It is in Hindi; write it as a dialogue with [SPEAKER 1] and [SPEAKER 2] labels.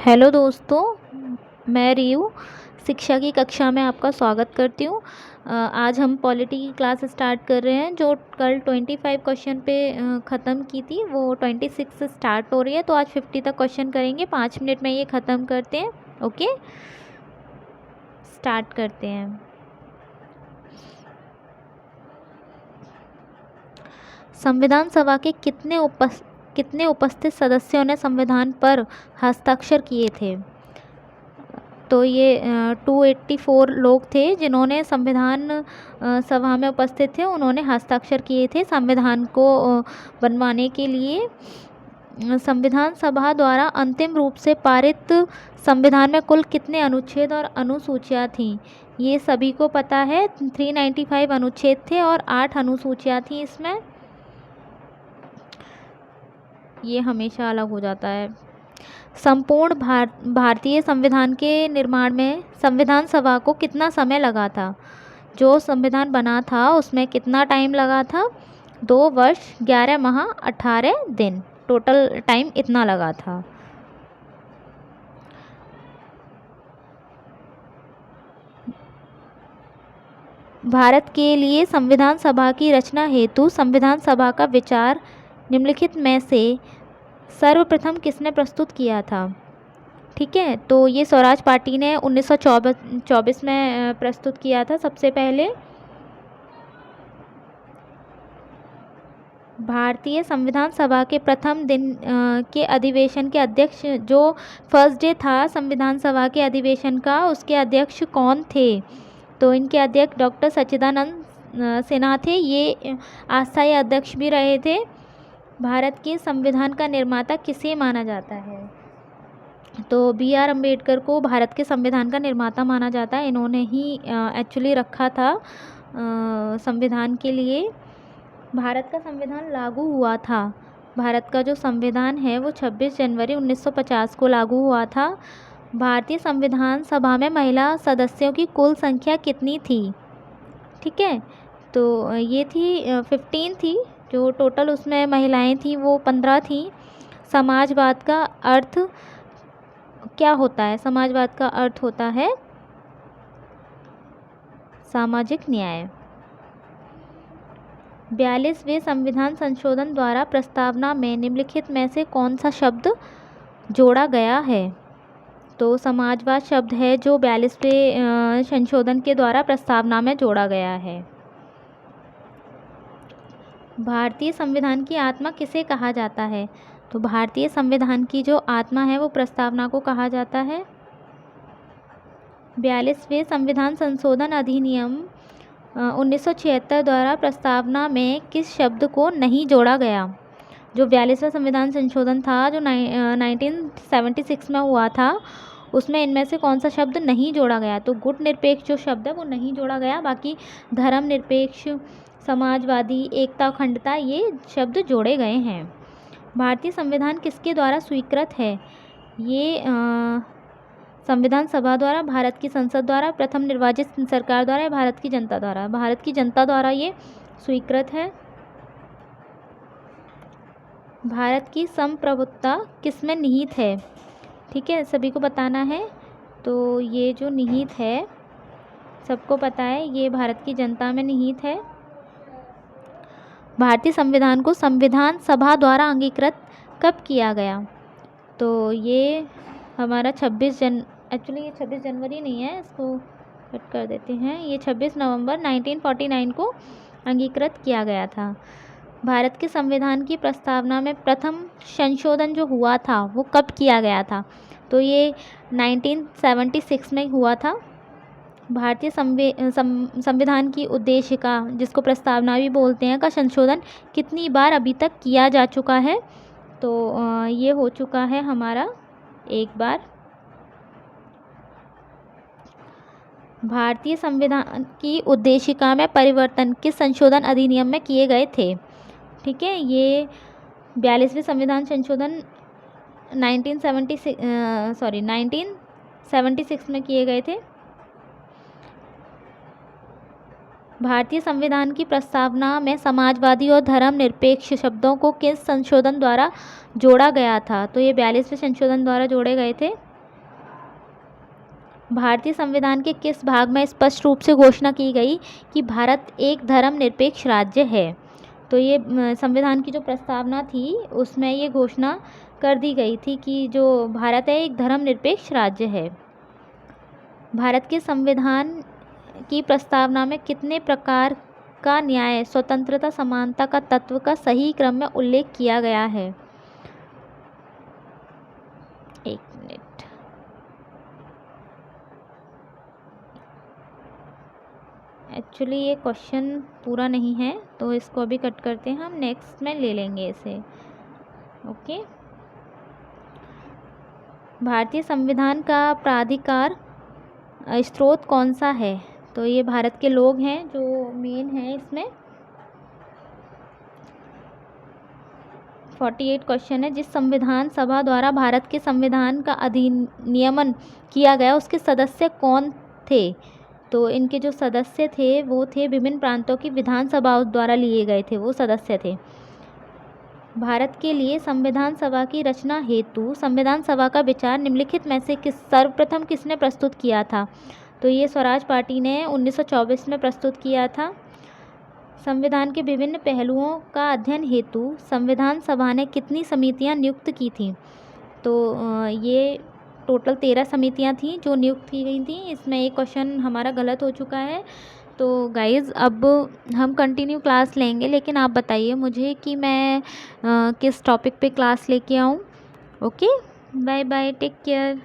[SPEAKER 1] हेलो दोस्तों, मैं रियू शिक्षा की कक्षा में आपका स्वागत करती हूँ। आज हम पॉलिटी की क्लास स्टार्ट कर रहे हैं। जो कल 25 क्वेश्चन पे ख़त्म की थी वो 26 से स्टार्ट हो रही है। तो आज 50 तक क्वेश्चन करेंगे। 5 मिनट में ये ख़त्म करते हैं। ओके, स्टार्ट करते हैं। संविधान सभा के कितने उपस्थित सदस्यों ने संविधान पर हस्ताक्षर किए थे? तो ये 284 लोग थे जिन्होंने संविधान सभा में उपस्थित थे। उन्होंने हस्ताक्षर किए थे संविधान को बनवाने के लिए। संविधान सभा द्वारा अंतिम रूप से पारित संविधान में कुल कितने अनुच्छेद और अनुसूचियाँ थीं? ये सभी को पता है। 395 अनुच्छेद थे और 8 अनुसूचियाँ थीं इसमें। ये हमेशा अलग हो जाता है। संपूर्ण भारतीय संविधान के निर्माण में संविधान सभा को कितना समय लगा था? जो संविधान बना था उसमें कितना टाइम लगा था? 2 वर्ष 11 माह 18 दिन, टोटल टाइम इतना लगा था। भारत के लिए संविधान सभा की रचना हेतु संविधान सभा का विचार निम्नलिखित में से सर्वप्रथम किसने प्रस्तुत किया था? ठीक है, तो ये स्वराज पार्टी ने 1924 में प्रस्तुत किया था सबसे पहले। भारतीय संविधान सभा के प्रथम दिन के अधिवेशन के अध्यक्ष, जो फर्स्ट डे था संविधान सभा के अधिवेशन का, उसके अध्यक्ष कौन थे? तो इनके अध्यक्ष डॉक्टर सच्चिदानंद सिन्हा थे। ये अस्थायी अध्यक्ष भी रहे थे। भारत के संविधान का निर्माता किसे माना जाता है? तो बी आर अम्बेडकर को भारत के संविधान का निर्माता माना जाता है। इन्होंने ही एक्चुअली रखा था संविधान के लिए। भारत का संविधान लागू हुआ था। भारत का जो संविधान है वो 26 जनवरी 1950 को लागू हुआ था। भारतीय संविधान सभा में महिला सदस्यों की कुल संख्या कितनी थी? ठीक है, तो ये थी 15 थी। जो टोटल उसमें महिलाएं थी वो 15 थी। समाजवाद का अर्थ क्या होता है? समाजवाद का अर्थ होता है सामाजिक न्याय। 42वें संविधान संशोधन द्वारा प्रस्तावना में निम्नलिखित में से कौन सा शब्द जोड़ा गया है? तो समाजवाद शब्द है जो 42वें संशोधन के द्वारा प्रस्तावना में जोड़ा गया है। भारतीय संविधान की आत्मा किसे कहा जाता है? तो भारतीय संविधान की जो आत्मा है वो प्रस्तावना को कहा जाता है। 42वें संविधान संशोधन अधिनियम 1976 द्वारा प्रस्तावना में किस शब्द को नहीं जोड़ा गया? जो 42वां संविधान संशोधन था जो 1976 में हुआ था, उसमें इनमें से कौन सा शब्द नहीं जोड़ा गया? तो गुट निरपेक्ष जो शब्द है वो नहीं जोड़ा गया। बाकी धर्म निरपेक्ष, समाजवादी, एकता, अखंडता, ये शब्द जोड़े गए हैं। भारतीय संविधान किसके द्वारा स्वीकृत है? ये संविधान सभा द्वारा, भारत की संसद द्वारा, प्रथम निर्वाचित सरकार द्वारा या भारत की जनता द्वारा? भारत की जनता द्वारा ये स्वीकृत है। भारत की संप्रभुता किस में निहित है? ठीक है, सभी को बताना है। तो ये जो निहित है सबको पता है, ये भारत की जनता में निहित है। भारतीय संविधान को संविधान सभा द्वारा अंगीकृत कब किया गया? तो ये हमारा 26 जनवरी नहीं है, इसको कट कर देते हैं। ये 26 नवंबर 1949 को अंगीकृत किया गया था। भारत के संविधान की प्रस्तावना में प्रथम संशोधन जो हुआ था वो कब किया गया था? तो ये 1976 में हुआ था। भारतीय संविधान की उद्देशिका, जिसको प्रस्तावना भी बोलते हैं, का संशोधन कितनी बार अभी तक किया जा चुका है? तो ये हो चुका है हमारा एक बार। भारतीय संविधान की उद्देशिका में परिवर्तन किस संशोधन अधिनियम में किए गए थे? ठीक है, ये 42वें संविधान संशोधन 1976 में किए गए थे। भारतीय संविधान की प्रस्तावना में समाजवादी और धर्म निरपेक्ष शब्दों को किस संशोधन द्वारा जोड़ा गया था? तो ये 42वें संशोधन द्वारा जोड़े गए थे। भारतीय संविधान के किस भाग में स्पष्ट रूप से घोषणा की गई कि भारत एक धर्मनिरपेक्ष राज्य है? तो ये संविधान की जो प्रस्तावना थी उसमें ये घोषणा कर दी गई थी कि जो भारत है एक धर्मनिरपेक्ष राज्य है। भारत के संविधान की प्रस्तावना में कितने प्रकार का न्याय, स्वतंत्रता, समानता का तत्व का सही क्रम में उल्लेख किया गया है? एक मिनट, एक्चुअली ये क्वेश्चन पूरा नहीं है तो इसको अभी कट करते हैं, हम नेक्स्ट में ले लेंगे इसे। ओके। भारतीय संविधान का प्राधिकार स्रोत कौन सा है? तो ये भारत के लोग हैं जो मेन हैं इसमें। 48 क्वेश्चन है। जिस संविधान सभा द्वारा भारत के संविधान का अधिनियमन किया गया उसके सदस्य कौन थे? तो इनके जो सदस्य थे वो थे विभिन्न प्रांतों की विधानसभाओं द्वारा लिए गए थे, वो सदस्य थे। भारत के लिए संविधान सभा की रचना हेतु संविधान सभा का विचार निम्नलिखित में से सर्वप्रथम किसने प्रस्तुत किया था? तो ये स्वराज पार्टी ने 1924 में प्रस्तुत किया था। संविधान के विभिन्न पहलुओं का अध्ययन हेतु संविधान सभा ने कितनी समितियां नियुक्त की थीं? तो ये टोटल 13 समितियां थीं जो नियुक्त की गई थी। इसमें एक क्वेश्चन हमारा गलत हो चुका है। तो गाइज़ अब हम कंटिन्यू क्लास लेंगे, लेकिन आप बताइए मुझे कि मैं किस टॉपिक पे क्लास लेके आऊँ। Okay, bye bye, take care.